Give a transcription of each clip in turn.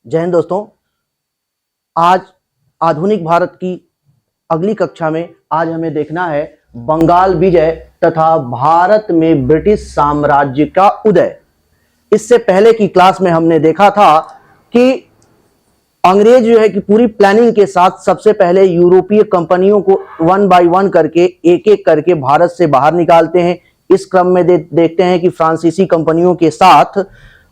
जय हिंद दोस्तों। आज आधुनिक भारत की अगली कक्षा में आज हमें देखना है बंगाल विजय तथा भारत में ब्रिटिश साम्राज्य का उदय। इससे पहले की क्लास में हमने देखा था कि अंग्रेज जो है कि पूरी प्लानिंग के साथ सबसे पहले यूरोपीय कंपनियों को वन बाय वन करके एक एक करके भारत से बाहर निकालते हैं। इस क्रम में देखते हैं कि फ्रांसीसी कंपनियों के साथ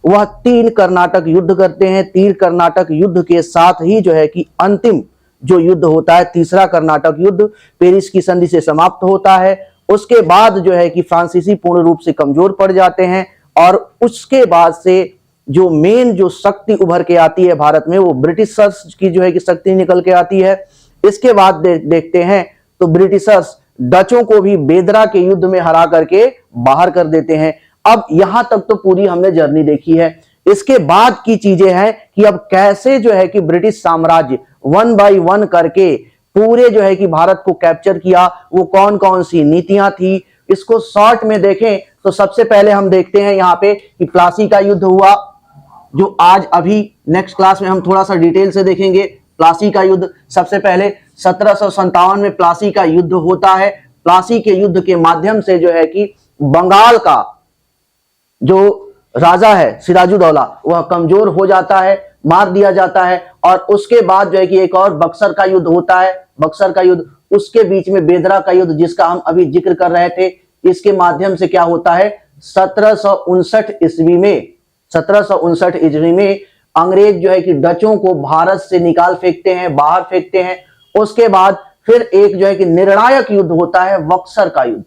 वह 3 कर्नाटक युद्ध करते हैं। 3 कर्नाटक युद्ध के साथ ही जो है कि अंतिम जो युद्ध होता है तीसरा कर्नाटक युद्ध पेरिस की संधि से समाप्त होता है। उसके बाद जो है कि फ्रांसीसी पूर्ण रूप से कमजोर पड़ जाते हैं और उसके बाद से जो मेन जो शक्ति उभर के आती है भारत में वो ब्रिटिशर्स की जो है कि शक्ति निकल के आती है। इसके बाद देखते हैं तो ब्रिटिशर्स डचों को भी बेदरा के युद्ध में हरा करके बाहर कर देते हैं। अब यहां तक तो पूरी हमने जर्नी देखी है। इसके बाद की चीजें हैं कि अब कैसे जो है कि ब्रिटिश साम्राज्य वन बाय वन करके पूरे जो है कि भारत को कैप्चर किया, वो कौन कौन सी नीतियां थी, इसको शॉर्ट में देखें तो सबसे पहले हम देखते हैं यहां पे कि प्लासी का युद्ध हुआ, जो आज अभी नेक्स्ट क्लास में हम थोड़ा सा डिटेल से देखेंगे। प्लासी का युद्ध सबसे पहले 1757 में प्लासी का युद्ध होता है। प्लासी के युद्ध के माध्यम से जो है कि बंगाल का जो राजा है सिराजुद्दौला वह कमजोर हो जाता है, मार दिया जाता है। और उसके बाद जो है कि एक और बक्सर का युद्ध होता है। बक्सर का युद्ध, उसके बीच में बेदरा का युद्ध जिसका हम अभी जिक्र कर रहे थे, इसके माध्यम से क्या होता है 1759 ईस्वी में अंग्रेज जो है कि डचों को भारत से निकाल फेंकते हैं, बाहर फेंकते हैं। उसके बाद फिर एक जो है कि निर्णायक युद्ध होता है बक्सर का युद्ध।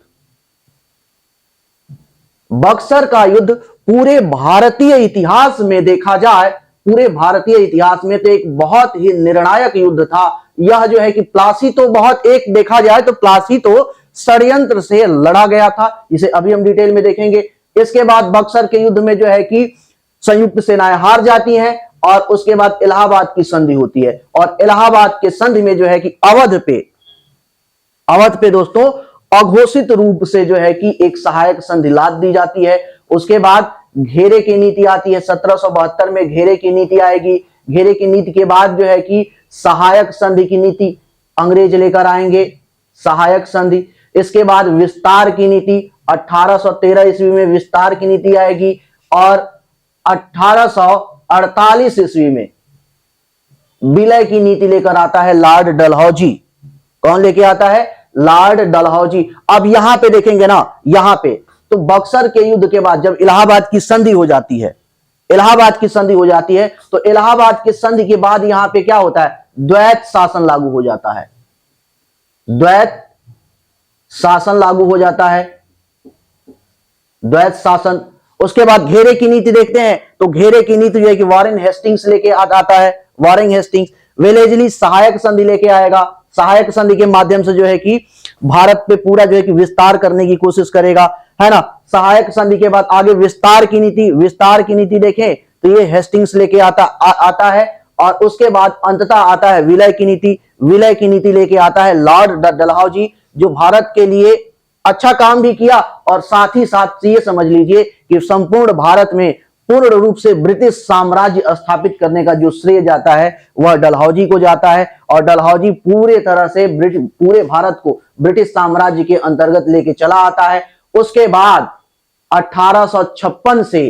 बक्सर का युद्ध पूरे भारतीय इतिहास में देखा जाए, पूरे भारतीय इतिहास में तो एक बहुत ही निर्णायक युद्ध था। यह जो है कि प्लासी तो बहुत एक देखा जाए तो प्लासी तो षड्यंत्र से लड़ा गया था, जिसे अभी हम डिटेल में देखेंगे। इसके बाद बक्सर के युद्ध में जो है कि संयुक्त सेनाएं हार जाती हैं और उसके बाद इलाहाबाद की संधि होती है। और इलाहाबाद के संधि में जो है कि अवध पे दोस्तों अघोषित रूप से जो है कि एक सहायक संधि लाद दी जाती है। उसके बाद घेरे की नीति आती है। 1772 में घेरे की नीति आएगी। घेरे की नीति के बाद जो है कि सहायक संधि की नीति अंग्रेज लेकर आएंगे, सहायक संधि। इसके बाद विस्तार की नीति 1813 ईस्वी में विस्तार की नीति आएगी और 1848 ईस्वी में विलय की नीति लेकर आता है लॉर्ड डलहौजी। कौन लेके आता है? लॉर्ड डलहौजी। अब यहां पे देखेंगे ना, यहां पे तो बक्सर के युद्ध के बाद जब इलाहाबाद की संधि हो जाती है, इलाहाबाद की संधि हो जाती है तो इलाहाबाद की संधि के बाद यहां पे क्या होता है, द्वैत शासन लागू हो जाता है। द्वैत शासन लागू हो जाता है, द्वैत शासन। उसके बाद घेरे की नीति देखते हैं तो घेरे की नीति जो है कि वॉरेन हेस्टिंग्स लेके आता है। वॉरेन हेस्टिंग्स वेलेजली सहायक संधि लेके आएगा। सहायक संधि के माध्यम से जो है कि भारत पे पूरा जो है कि विस्तार करने की कोशिश करेगा, है ना। सहायक संधि के बाद आगे विस्तार की नीति देखें तो ये हेस्टिंग्स लेके आता है। और उसके बाद अंततः आता है विलय की नीति लेके आता है लॉर्ड डलहौजी, जो भारत के लिए अच्छा काम भी किया और साथ ही साथ ये समझ लीजिए कि संपूर्ण भारत में पूर्ण रूप से ब्रिटिश साम्राज्य स्थापित करने का जो श्रेय जाता है वह डलहौजी को जाता है। और डलहौजी पूरे तरह से पूरे भारत को ब्रिटिश साम्राज्य के अंतर्गत लेके चला आता है। उसके बाद 1856 से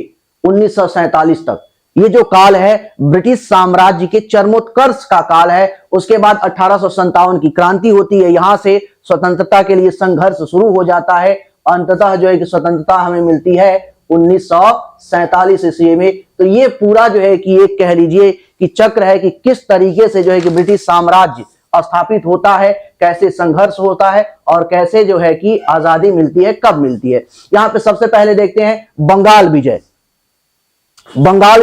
1947 तक ये जो काल है ब्रिटिश साम्राज्य के चरमोत्कर्ष का काल है। उसके बाद 1857 की क्रांति होती है, यहां से स्वतंत्रता के लिए संघर्ष शुरू हो जाता है। अंततः जो है कि स्वतंत्रता हमें मिलती है 1947 ईस्वी में। तो ये पूरा जो है कि एक कह लीजिए कि चक्र है कि किस तरीके से जो है कि ब्रिटिश साम्राज्य स्थापित होता है, कैसे संघर्ष होता है और कैसे जो है कि आजादी मिलती है, कब मिलती है। यहां पे सबसे पहले देखते हैं बंगाल विजय। बंगाल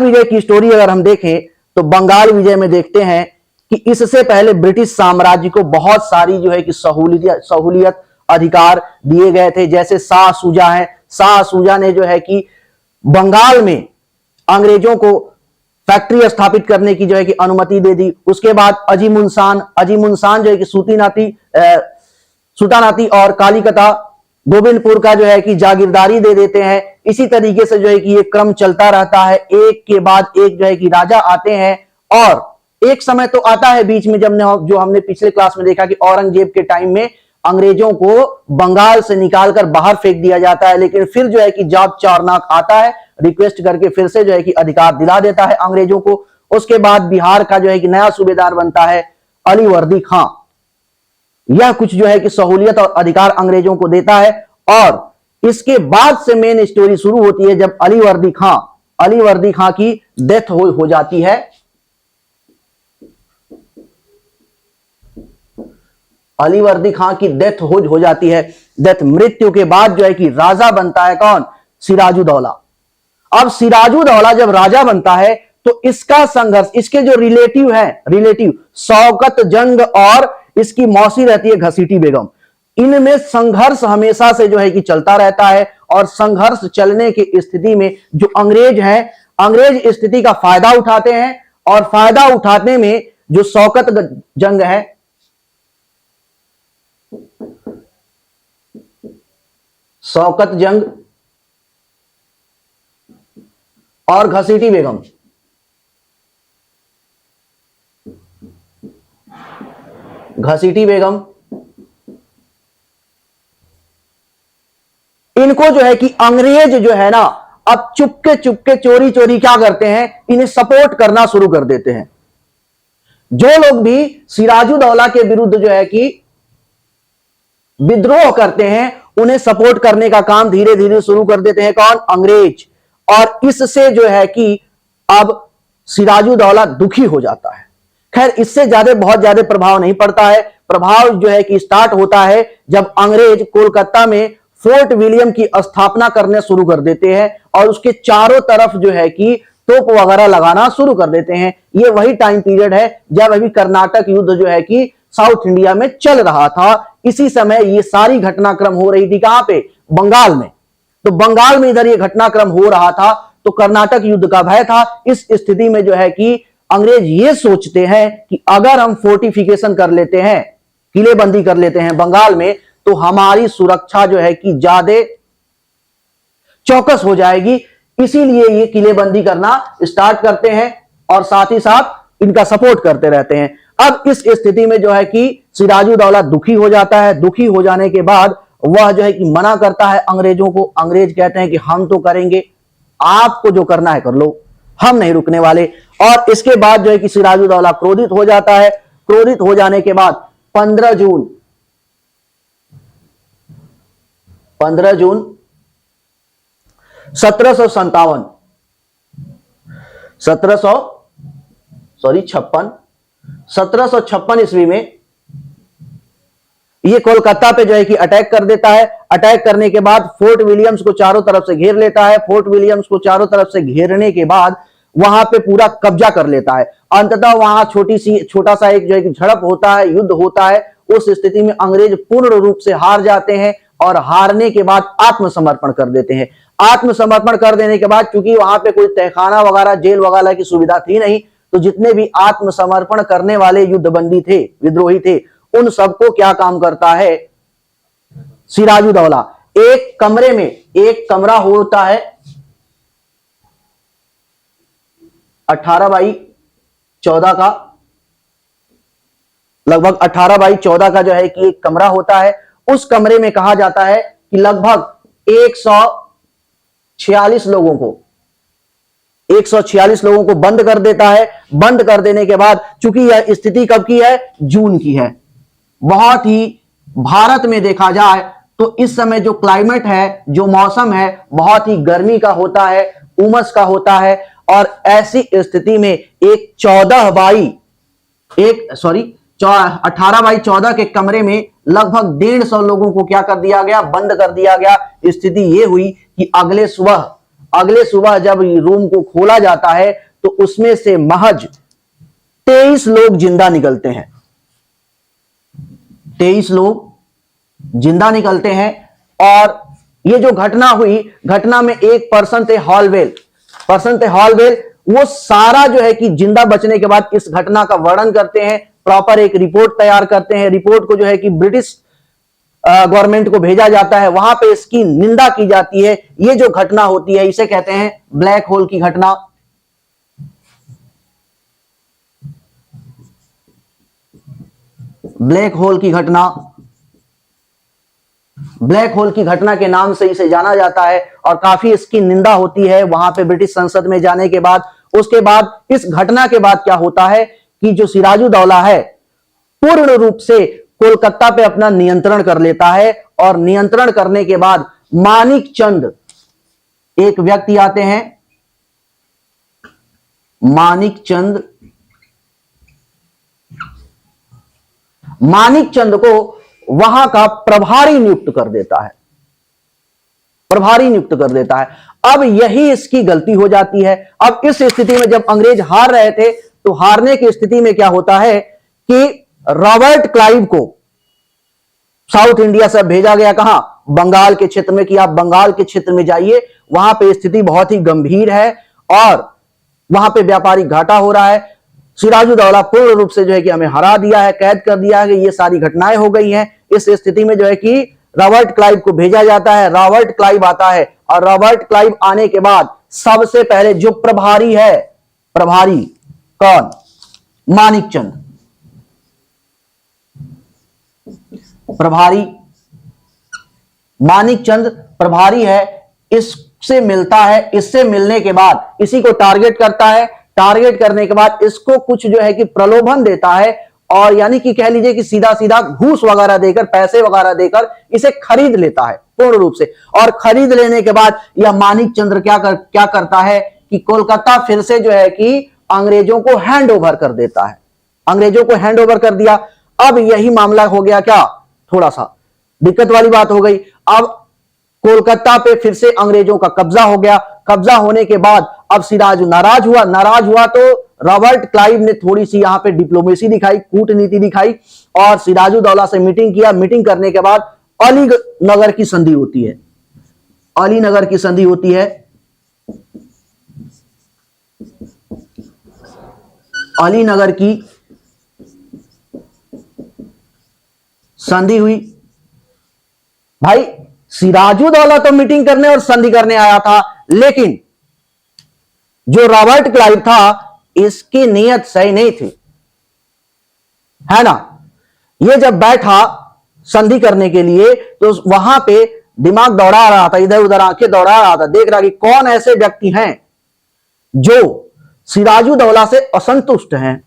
विजय की स्टोरी अगर हम देखें तो बंगाल विजय में देखते हैं कि इससे पहले ब्रिटिश साम्राज्य को बहुत सारी जो है कि सहूलियत अधिकार दिए गए थे। जैसे शाह सूजा है, शाह सूजा ने जो है कि बंगाल में अंग्रेजों को फैक्ट्री स्थापित करने की जो है कि अनुमति दे दी। उसके बाद अजीमुन शान जो है कि सूटानाती और कालीकता गोविंदपुर का जो है कि जागीरदारी दे देते हैं। इसी तरीके से जो है कि ये क्रम चलता रहता है, एक के बाद एक जो है कि राजा आते हैं। और एक समय तो आता है बीच में, जब जो हमने पिछले क्लास में देखा कि औरंगजेब के टाइम में अंग्रेजों को बंगाल से निकालकर बाहर फेंक दिया जाता है, लेकिन फिर जो है कि जाप चारनाक आता है, रिक्वेस्ट करके फिर से जो है कि अधिकार दिला देता है अंग्रेजों को। उसके बाद बिहार का जो है कि नया सूबेदार बनता है अलीवर्दी खां। यह कुछ जो है कि सहूलियत और अधिकार अंग्रेजों को देता है। और इसके बाद से मेन स्टोरी शुरू होती है, जब अलीवर्दी खां की डेथ हो जाती है। अलीवर्दी खां की डेथ हो जाती है। डेथ, मृत्यु के बाद जो है कि राजा बनता है कौन? सिराजुद्दौला। अब सिराजुद्दौला जब राजा बनता है तो इसका संघर्ष, इसके जो रिलेटिव शौकत जंग और इसकी मौसी रहती है घसीटी बेगम, इनमें संघर्ष हमेशा से जो है कि चलता रहता है। और संघर्ष चलने की स्थिति में जो अंग्रेज हैं, अंग्रेज स्थिति का फायदा उठाते हैं। और फायदा उठाने में जो शौकत जंग है, शौकत जंग और घसीटी बेगम, इनको जो है कि अंग्रेज जो है ना, अब चुपके चोरी क्या करते हैं, इन्हें सपोर्ट करना शुरू कर देते हैं। जो लोग भी सिराजुद्दौला के विरुद्ध जो है कि विद्रोह करते हैं, उन्हें सपोर्ट करने का काम धीरे धीरे शुरू कर देते हैं कौन? अंग्रेज। और इससे जो है कि अब सिराजुद्दौला दुखी हो जाता है। खैर, इससे बहुत ज्यादा प्रभाव नहीं पड़ता है। प्रभाव जो है कि स्टार्ट होता है जब अंग्रेज कोलकाता में फोर्ट विलियम की स्थापना करने शुरू कर देते हैं और उसके चारों तरफ जो है कि तोप वगैरह लगाना शुरू कर देते हैं। ये वही टाइम पीरियड है जब अभी कर्नाटक युद्ध जो है कि साउथ इंडिया में चल रहा था। इसी समय ये सारी घटनाक्रम हो रही थी। कहां पे? बंगाल में। तो बंगाल में इधर ये घटनाक्रम हो रहा था, तो कर्नाटक युद्ध का भय था। इस स्थिति में जो है कि अंग्रेज ये सोचते हैं कि अगर हम फोर्टिफिकेशन कर लेते हैं, किलेबंदी कर लेते हैं बंगाल में, तो हमारी सुरक्षा जो है कि ज्यादा चौकस हो जाएगी। इसीलिए ये किलेबंदी करना स्टार्ट करते हैं और साथ ही साथ इनका सपोर्ट करते रहते हैं। अब इस स्थिति में जो है कि सिराजुद्दौला दुखी हो जाता है। दुखी हो जाने के बाद वह जो है कि मना करता है अंग्रेजों को। अंग्रेज कहते हैं कि हम तो करेंगे, आपको जो करना है कर लो, हम नहीं रुकने वाले। और इसके बाद जो है कि सिराजुद्दौला क्रोधित हो जाता है। क्रोधित हो जाने के बाद 15 जून 1757 1756 ईस्वी में ये कोलकाता पे जो है कि अटैक कर देता है। अटैक करने के बाद फोर्ट विलियम्स को चारों तरफ से घेर लेता है। फोर्ट विलियम्स को चारों तरफ से घेरने के बाद वहां पे पूरा कब्जा कर लेता है। अंततः वहां छोटा सा एक जो है कि झड़प होता है, युद्ध होता है। उस स्थिति में अंग्रेज पूर्ण रूप से हार जाते हैं और हारने के बाद आत्मसमर्पण कर देते हैं। आत्मसमर्पण कर देने के बाद चूंकि वहां पे कोई तहखाना वगैरह, जेल वगैरह की सुविधा थी नहीं, तो जितने भी आत्मसमर्पण करने वाले युद्धबंदी थे, विद्रोही थे, उन सबको क्या काम करता है सिराजुद्दौला? एक कमरे में, एक कमरा होता है 18x14 का, लगभग 18x14 का जो है कि एक कमरा होता है। उस कमरे में कहा जाता है कि लगभग 146 लोगों को बंद कर देता है। बंद कर देने के बाद, चूंकि यह स्थिति कब की है? जून की है। बहुत ही, भारत में देखा जाए तो इस समय जो क्लाइमेट है, जो मौसम है, बहुत ही गर्मी का होता है, उमस का होता है। और ऐसी स्थिति में एक 18x14 के कमरे में लगभग 150 लोगों को क्या कर दिया गया? बंद कर दिया गया। स्थिति यह हुई कि अगले सुबह जब रूम को खोला जाता है तो उसमें से महज 23 लोग जिंदा निकलते हैं। 23 लोग जिंदा निकलते हैं। और ये जो घटना हुई, घटना में एक पर्सन थे हॉलवेल। वो सारा जो है कि जिंदा बचने के बाद इस घटना का वर्णन करते हैं, प्रॉपर एक रिपोर्ट तैयार करते हैं। रिपोर्ट को जो है कि ब्रिटिश गवर्नमेंट को भेजा जाता है, वहां पे इसकी निंदा की जाती है। ये जो घटना होती है इसे कहते हैं ब्लैक होल की घटना। ब्लैक होल की घटना, ब्लैक होल की घटना के नाम से इसे जाना जाता है और काफी इसकी निंदा होती है वहां पे ब्रिटिश संसद में जाने के बाद। उसके बाद इस घटना के बाद क्या होता है कि जो सिराजुद्दौला है पूर्ण रूप से कोलकाता पे अपना नियंत्रण कर लेता है और नियंत्रण करने के बाद मानिक चंद एक व्यक्ति आते हैं, मानिक चंद, मानिक चंद को वहां का प्रभारी नियुक्त कर देता है, प्रभारी नियुक्त कर देता है। अब यही इसकी गलती हो जाती है। अब इस स्थिति में जब अंग्रेज हार रहे थे तो हारने की स्थिति में क्या होता है कि रॉबर्ट क्लाइव को साउथ इंडिया से भेजा गया, कहां, बंगाल के क्षेत्र में, कि आप बंगाल के क्षेत्र में जाइए, वहां पे स्थिति बहुत ही गंभीर है और वहां पे व्यापारिक घाटा हो रहा है। सिराजुद्दौला पूर्ण रूप से जो है कि हमें हरा दिया है, कैद कर दिया है, ये सारी घटनाएं हो गई हैं। इस स्थिति में जो है कि रॉबर्ट क्लाइव को भेजा जाता है। रॉबर्ट क्लाइव आता है और रॉबर्ट क्लाइव आने के बाद सबसे पहले जो प्रभारी है, प्रभारी कौन, मानिक चंद, प्रभारी मानिक चंद प्रभारी है, इससे मिलता है। इससे मिलने के बाद इसी को टारगेट करता है। टारगेट करने के बाद इसको कुछ जो है कि प्रलोभन देता है और यानी कि कह लीजिए कि सीधा सीधा घूस वगैरह देकर, पैसे वगैरह देकर इसे खरीद लेता है पूर्ण रूप से। और खरीद लेने के बाद यह मानिक चंद्र क्या करता है कि कोलकाता फिर से जो है कि अंग्रेजों को हैंड ओवर कर देता है। अंग्रेजों को हैंड ओवर कर दिया। अब यही मामला हो गया क्या, थोड़ा सा दिक्कत वाली बात हो गई। अब कोलकाता पे फिर से अंग्रेजों का कब्जा हो गया। कब्जा होने के बाद अब सिराज नाराज हुआ। नाराज हुआ तो रॉबर्ट क्लाइव ने थोड़ी सी यहां पे डिप्लोमेसी दिखाई, कूटनीति दिखाई और सिराजुद्दौला से मीटिंग किया। मीटिंग करने के बाद अलीनगर की संधि होती है। अलीनगर की संधि होती है। अलीनगर की संधि हुई। भाई सिराजुद्दौला तो मीटिंग करने और संधि करने आया था, लेकिन जो रॉबर्ट क्लाइव था इसकी नीयत सही नहीं थी, है ना। ये जब बैठा संधि करने के लिए तो वहां पे दिमाग दौड़ा रहा था, इधर उधर आंखें दौड़ा रहा था, देख रहा कि कौन ऐसे व्यक्ति हैं जो सिराजुद्दौला से असंतुष्ट हैं,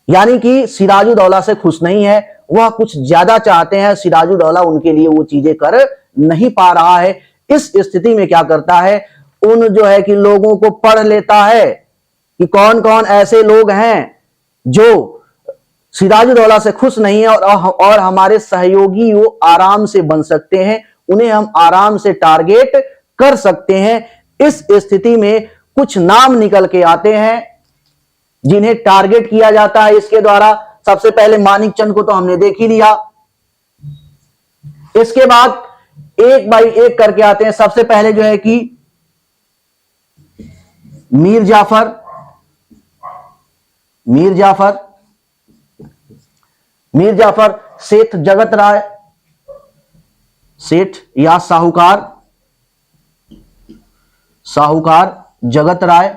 यानी कि सिराजुद्दौला से खुश नहीं है, वह कुछ ज्यादा चाहते हैं, सिराजुद्दौला उनके लिए वो चीजें कर नहीं पा रहा है। इस स्थिति में क्या करता है, उन जो है कि लोगों को पढ़ लेता है कि कौन कौन ऐसे लोग हैं जो सिराजुद्दौला से खुश नहीं है और हमारे सहयोगी वो आराम से बन सकते हैं, उन्हें हम आराम से टारगेट कर सकते हैं। इस स्थिति में कुछ नाम निकल के आते हैं जिन्हें टारगेट किया जाता है इसके द्वारा। सबसे पहले मानिक चंद को तो हमने देख ही लिया। इसके बाद एक बाई एक करके आते हैं। सबसे पहले जो है कि मीर जाफर, मीर जाफर, मीर जाफर, सेठ जगत राय, सेठ या साहूकार, साहूकार जगत राय,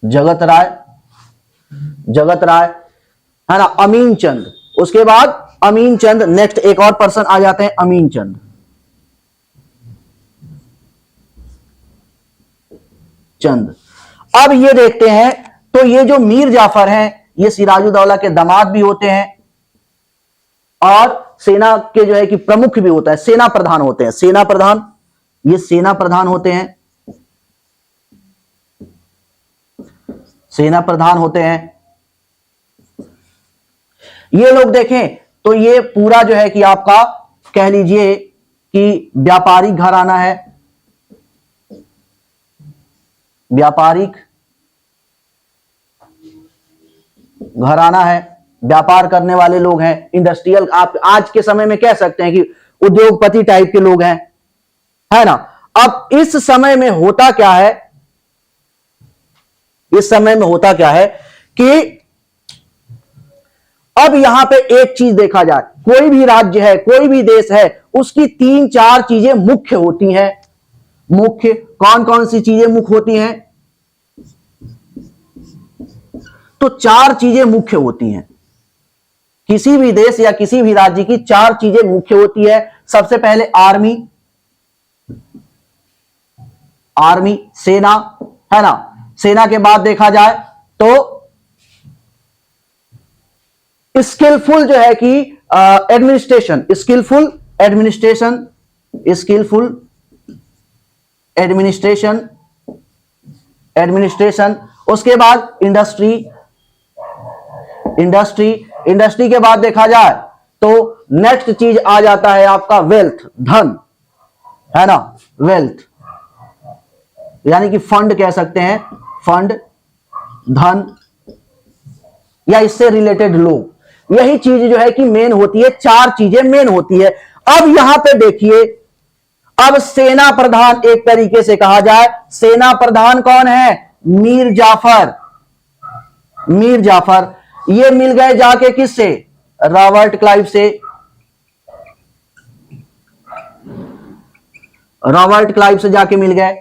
जगत राय, जगत राय, है ना। अमीन चंद, उसके बाद अमीन चंद, नेक्स्ट एक और पर्सन आ जाते हैं, अमीन चंद, चंद। अब ये देखते हैं तो ये जो मीर जाफर हैं ये सिराजुद्दौला के दामाद भी होते हैं और सेना के जो है कि प्रमुख भी होता है, सेना प्रधान होते हैं, सेना प्रधान, ये सेना प्रधान होते हैं, सेना प्रधान होते हैं। ये लोग देखें तो ये पूरा जो है कि आपका कह लीजिए कि व्यापारिक घराना है, व्यापारिक घराना है, व्यापार करने वाले लोग हैं, इंडस्ट्रियल, आप आज के समय में कह सकते हैं कि उद्योगपति टाइप के लोग हैं, है ना। अब इस समय में होता क्या है, इस समय में होता क्या है कि अब यहां पे एक चीज देखा जाए, कोई भी राज्य है, कोई भी देश है, उसकी 3-4 चीजें मुख्य होती हैं। मुख्य कौन कौन सी चीजें मुख्य होती हैं? तो 4 चीजें मुख्य होती हैं। किसी भी देश या किसी भी राज्य की 4 चीजें मुख्य होती है। सबसे पहले आर्मी, आर्मी सेना, है ना। सेना के बाद देखा जाए तो स्किलफुल जो है कि administration, skilful administration, skilful administration, administration. उसके बाद इंडस्ट्री, इंडस्ट्री, इंडस्ट्री के बाद देखा जाए तो नेक्स्ट चीज आ जाता है आपका वेल्थ, धन, है ना। वेल्थ यानी कि फंड कह सकते हैं, फंड, धन या इससे रिलेटेड लोग। यही चीज जो है कि मेन होती है, 4 चीजें मेन होती है। अब यहां पे देखिए, अब सेना प्रधान एक तरीके से कहा जाए, सेना प्रधान कौन है? मीर जाफर, मीर जाफर। ये मिल गए जाके किससे? रॉबर्ट क्लाइव से, रॉबर्ट क्लाइव से जाके मिल गए।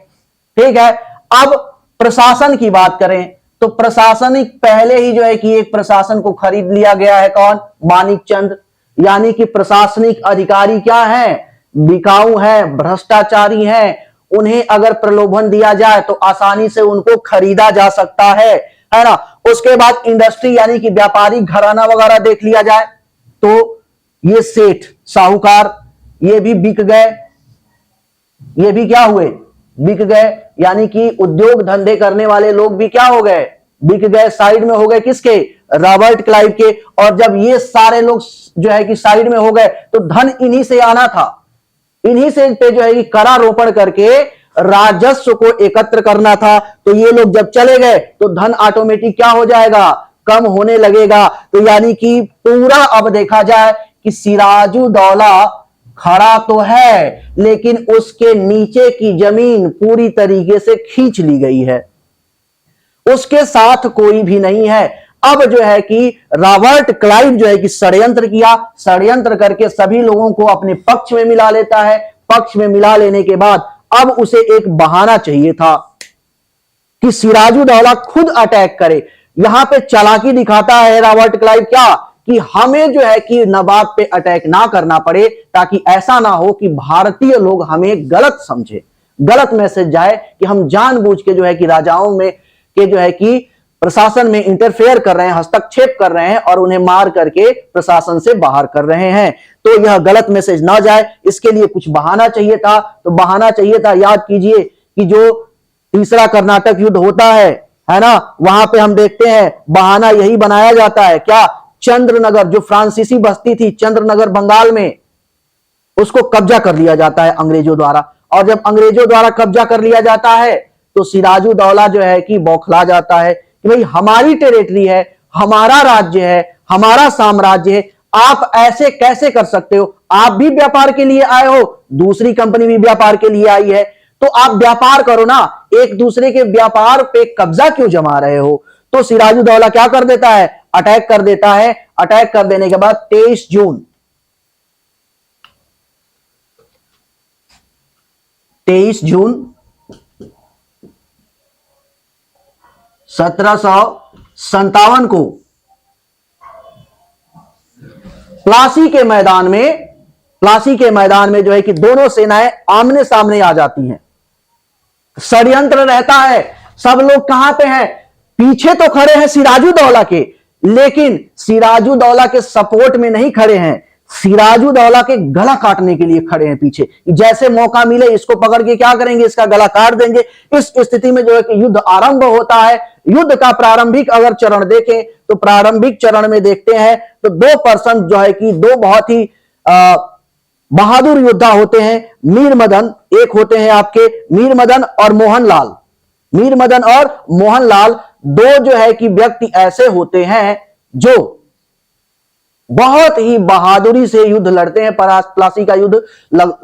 ठीक है। अब प्रशासन की बात करें तो प्रशासनिक पहले ही जो है कि एक प्रशासन को खरीद लिया गया है, कौन? मानिकचंद। यानी कि प्रशासनिक अधिकारी क्या है? बिकाऊ है, भ्रष्टाचारी है। उन्हें अगर प्रलोभन दिया जाए तो आसानी से उनको खरीदा जा सकता है ना। उसके बाद इंडस्ट्री यानी कि व्यापारिक घराना वगैरह देख लिया जाए तो ये सेठ, साहूकार, ये भी बिक गए, ये भी क्या हुए? बिक गए। यानी कि उद्योग धंधे करने वाले लोग भी क्या हो गए? बिक गए, साइड में हो गए किसके? रॉबर्ट क्लाइव के। और जब ये सारे लोग जो है कि साइड में हो गए तो धन इन्हीं से आना था, इन्हीं से पे जो है कि करारोपण करके राजस्व को एकत्र करना था। तो ये लोग जब चले गए तो धन ऑटोमेटिक क्या हो जाएगा? कम होने लगेगा। तो यानी कि पूरा अब देखा जाए कि सिराजुद्दौला खड़ा तो है लेकिन उसके नीचे की जमीन पूरी तरीके से खींच ली गई है, उसके साथ कोई भी नहीं है। अब जो है कि रॉबर्ट क्लाइव जो है कि षड्यंत्र किया, षड्यंत्र करके सभी लोगों को अपने पक्ष में मिला लेता है। पक्ष में मिला लेने के बाद अब उसे एक बहाना चाहिए था कि सिराजुद्दौला खुद अटैक करे। यहां पे चालाकी दिखाता है रॉबर्ट क्लाइव, क्या कि हमें जो है कि नवाब पे अटैक ना करना पड़े, ताकि ऐसा ना हो कि भारतीय लोग हमें गलत समझे, गलत मैसेज जाए कि हम जानबूझ के जो है कि राजाओं में के जो है कि प्रशासन में इंटरफेयर कर रहे हैं, हस्तक्षेप कर रहे हैं और उन्हें मार करके प्रशासन से बाहर कर रहे हैं। तो यह गलत मैसेज ना जाए, इसके लिए कुछ बहाना चाहिए था। तो बहाना चाहिए था, याद कीजिए कि जो तीसरा कर्नाटक युद्ध होता है ना, वहां पे हम देखते हैं बहाना यही बनाया जाता है, क्या? चंद्रनगर, जो फ्रांसीसी बस्ती थी चंद्रनगर बंगाल में, उसको कब्जा कर लिया जाता है अंग्रेजों द्वारा। और जब अंग्रेजों द्वारा कब्जा कर लिया जाता है तो सिराजुद्दौला जो है कि बौखला जाता है कि भाई हमारी टेरिटरी है, हमारा राज्य है, हमारा साम्राज्य है, आप ऐसे कैसे कर सकते हो? आप भी व्यापार के लिए आए हो, दूसरी कंपनी भी व्यापार के लिए आई है, तो आप व्यापार करो ना, एक दूसरे के व्यापार पे कब्जा क्यों जमा रहे हो? तो सिराजुद्दौला क्या कर देता है? अटैक कर देता है। अटैक कर देने के बाद 23 जून 1757 को प्लासी के मैदान में जो है कि दोनों सेनाएं आमने सामने आ जाती हैं। षड्यंत्र रहता है, सब लोग कहां पे हैं? पीछे तो खड़े हैं सिराजुद्दौला के, लेकिन सिराजुद्दौला के सपोर्ट में नहीं खड़े हैं, सिराजुद्दौला के गला काटने के लिए खड़े हैं पीछे। जैसे मौका मिले इसको पकड़ के क्या करेंगे? इसका गला काट देंगे। इस स्थिति में जो है कि युद्ध आरंभ होता है। युद्ध का प्रारंभिक अगर चरण देखें तो प्रारंभिक चरण में देखते हैं तो 2 पर्सन जो है कि 2 बहुत ही बहादुर योद्धा होते हैं। मीर मदन, एक होते हैं आपके मीर मदन और मोहनलाल। मीर मदन और मोहनलाल 2 जो है कि व्यक्ति ऐसे होते हैं जो बहुत ही बहादुरी से युद्ध लड़ते हैं, प्लासी का युद्ध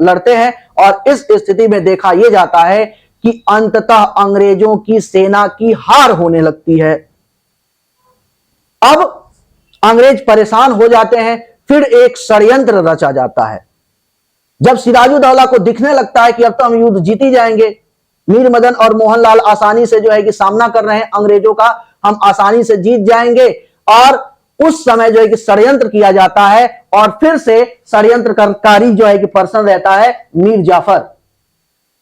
लड़ते हैं। और इस स्थिति में देखा यह जाता है कि अंततः अंग्रेजों की सेना की हार होने लगती है। अंग्रेज परेशान हो जाते हैं। फिर एक षड्यंत्र रचा जाता है। जब सिराजुद्दौला को दिखने लगता है कि अब तो हम युद्ध जीत ही जाएंगे, मीर मदन और मोहनलाल आसानी से जो है कि सामना कर रहे हैं अंग्रेजों का, हम आसानी से जीत जाएंगे, और उस समय जो है कि षड्यंत्र किया जाता है, और फिर से षड्यंत्रकारी जो है कि पर्सन रहता है मीर जाफर।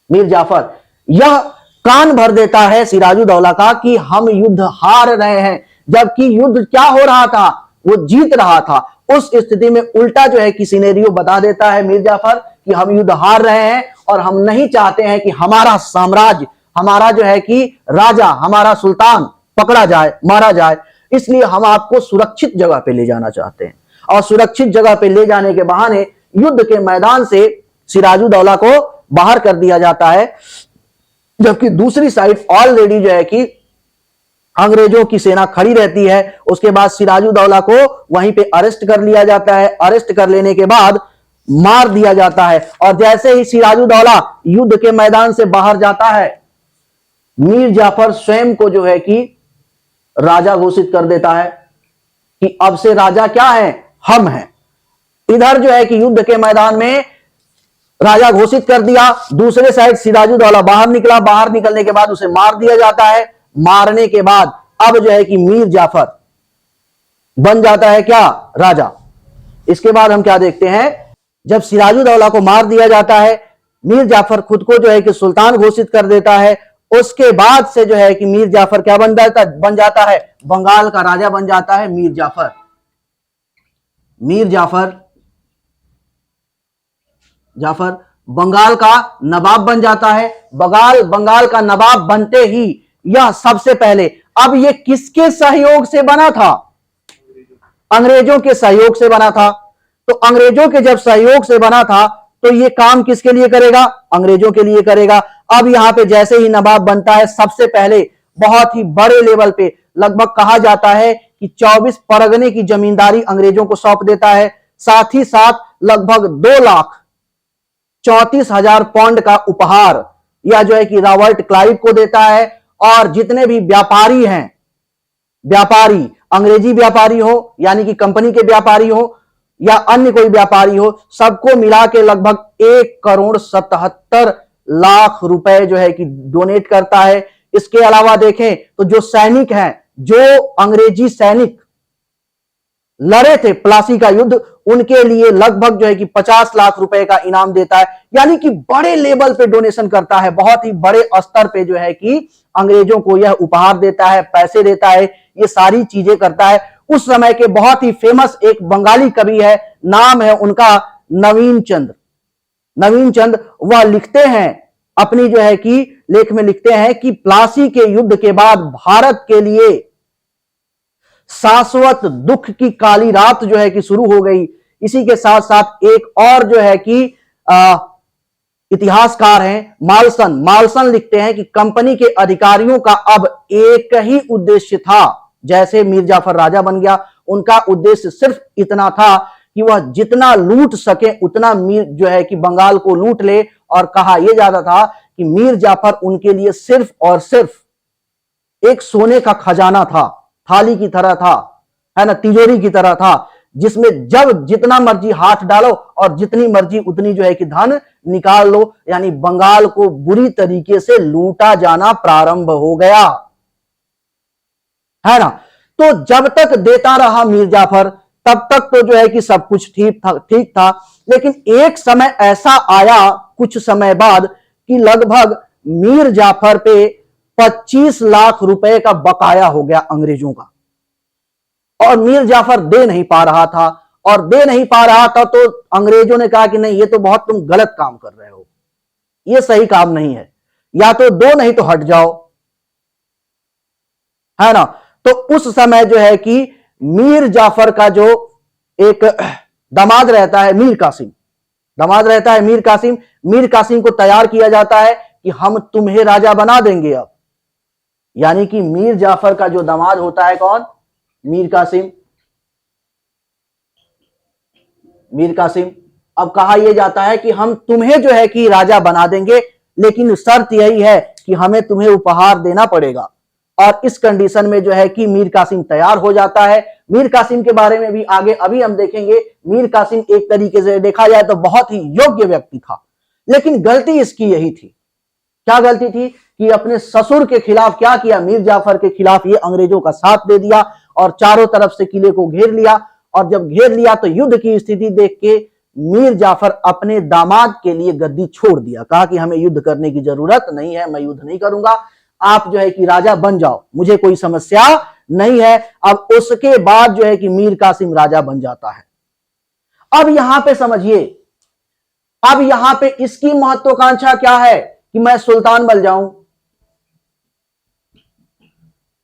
मीर जाफर यह कान भर देता है सिराजुद्दौला का कि हम युद्ध हार रहे हैं, जबकि युद्ध क्या हो रहा था, वो जीत रहा था। उस स्थिति में उल्टा जो है कि सिनेरियो बता देता है मीर जाफर कि हम युद्ध हार रहे हैं और हम नहीं चाहते हैं कि हमारा साम्राज्य, हमारा जो है कि राजा, हमारा सुल्तान पकड़ा जाए, मारा जाए, इसलिए हम आपको सुरक्षित जगह पे ले जाना चाहते हैं। और सुरक्षित जगह पे ले जाने के बहाने युद्ध के मैदान से सिराजुद्दौला को बाहर कर दिया जाता है, जबकि दूसरी साइड ऑलरेडी जो है कि अंग्रेजों की सेना खड़ी रहती है। उसके बाद सिराजुद्दौला को वहीं पे अरेस्ट कर लिया जाता है। अरेस्ट कर लेने के बाद मार दिया जाता है, और जैसे ही सिराजुद्दौला युद्ध के मैदान से बाहर जाता है, मीर जाफर स्वयं को जो है कि राजा घोषित कर देता है कि अब से राजा क्या है, हम हैं। इधर जो है कि युद्ध के मैदान में राजा घोषित कर दिया, दूसरे साइड सिराजुद्दौला बाहर निकला, बाहर निकलने के बाद उसे मार दिया जाता है। मारने के बाद अब जो है कि मीर जाफर बन जाता है क्या, राजा। इसके बाद हम क्या देखते हैं, जब सिराजुद्दौला को मार दिया जाता है, मीर जाफर खुद को जो है कि सुल्तान घोषित कर देता है। उसके बाद से जो है कि मीर जाफर क्या बन जाता है, बंगाल का राजा बन जाता है मीर जाफर। मीर जाफर बंगाल का नवाब बन जाता है। बंगाल का नवाब बनते ही यह सबसे पहले, अब यह किसके सहयोग से बना था, अंग्रेजों के सहयोग से बना था। तो अंग्रेजों के जब सहयोग से बना था तो यह काम किसके लिए करेगा, अंग्रेजों के लिए करेगा। अब यहां पे जैसे ही नवाब बनता है, सबसे पहले बहुत ही बड़े लेवल पे, लगभग कहा जाता है कि 24 परगने की जमींदारी अंग्रेजों को सौंप देता है। साथ ही साथ लगभग 2,34,000 पाउंड का उपहार यह जो है कि रॉबर्ट क्लाइव को देता है। और जितने भी व्यापारी हैं, व्यापारी अंग्रेजी व्यापारी हो यानी कि कंपनी के व्यापारी हो या अन्य कोई व्यापारी हो, सबको मिला के लगभग 1,77,00,000 रुपए जो है कि डोनेट करता है। इसके अलावा देखें तो जो सैनिक हैं, जो अंग्रेजी सैनिक लड़े थे प्लासी का युद्ध, उनके लिए लगभग जो है कि 50 लाख रुपए का इनाम देता है। यानी कि बड़े लेवल पे डोनेशन करता है, बहुत ही बड़े स्तर पे जो है कि अंग्रेजों को यह उपहार देता है, पैसे देता है, ये सारी चीजें करता है। उस समय के बहुत ही फेमस एक बंगाली कवि है, नाम है उनका नवीन चंद्र। वह लिखते हैं अपनी जो है कि लेख में लिखते हैं कि प्लासी के युद्ध के बाद भारत के लिए शाश्वत दुख की काली रात जो है कि शुरू हो गई। इसी के साथ साथ एक और जो है कि इतिहासकार हैं मालसन लिखते हैं कि कंपनी के अधिकारियों का अब एक ही उद्देश्य था। जैसे मीर जाफर राजा बन गया, उनका उद्देश्य सिर्फ इतना था कि वह जितना लूट सके उतना मीर जो है कि बंगाल को लूट ले। और कहा यह जाता था कि मीर जाफर उनके लिए सिर्फ और सिर्फ एक सोने का खजाना था, थाली की तरह था, है ना, तिजोरी की तरह था, जिसमें जब जितना मर्जी हाथ डालो और जितनी मर्जी उतनी जो है कि धन निकाल लो। यानी बंगाल को बुरी तरीके से लूटा जाना प्रारंभ हो गया, है ना। तो जब तक देता रहा मीर जाफर, तब तक तो जो है कि सब कुछ ठीक था। लेकिन एक समय ऐसा आया कुछ समय बाद कि लगभग मीर जाफर पे 25 लाख रुपए का बकाया हो गया अंग्रेजों का, और मीर जाफर दे नहीं पा रहा था। और दे नहीं पा रहा था तो अंग्रेजों ने कहा कि नहीं, ये तो बहुत तुम गलत काम कर रहे हो, ये सही काम नहीं है, या तो दो नहीं तो हट जाओ, है ना। तो उस समय जो है कि मीर जाफर का जो एक दामाद रहता है मीर कासिम को तैयार किया जाता है कि हम तुम्हें राजा बना देंगे अब। यानी कि मीर जाफर का जो दामाद होता है कौन, मीर कासिम। अब कहा यह जाता है कि हम तुम्हें जो है कि राजा बना देंगे, लेकिन शर्त यही है कि हमें तुम्हें उपहार देना पड़ेगा। और इस कंडीशन में जो है कि मीर कासिम तैयार हो जाता है। मीर कासिम के बारे में भी आगे अभी हम देखेंगे। मीर कासिम एक तरीके से देखा जाए तो बहुत ही योग्य व्यक्ति था, लेकिन गलती इसकी यही थी। क्या गलती थी कि अपने ससुर के खिलाफ क्या किया, मीर जाफर के खिलाफ ये अंग्रेजों का साथ दे दिया और चारों तरफ से किले को घेर लिया। और जब घेर लिया तो युद्ध की स्थिति देख के मीर जाफर अपने दामाद के लिए गद्दी छोड़ दिया, कहा कि हमें युद्ध करने की जरूरत नहीं है, मैं युद्ध नहीं करूंगा, आप जो है कि राजा बन जाओ, मुझे कोई समस्या नहीं है। अब उसके बाद जो है कि मीर कासिम राजा बन जाता है। अब यहां पे समझिए, अब यहां पे इसकी महत्वाकांक्षा क्या है कि मैं सुल्तान बन जाऊं,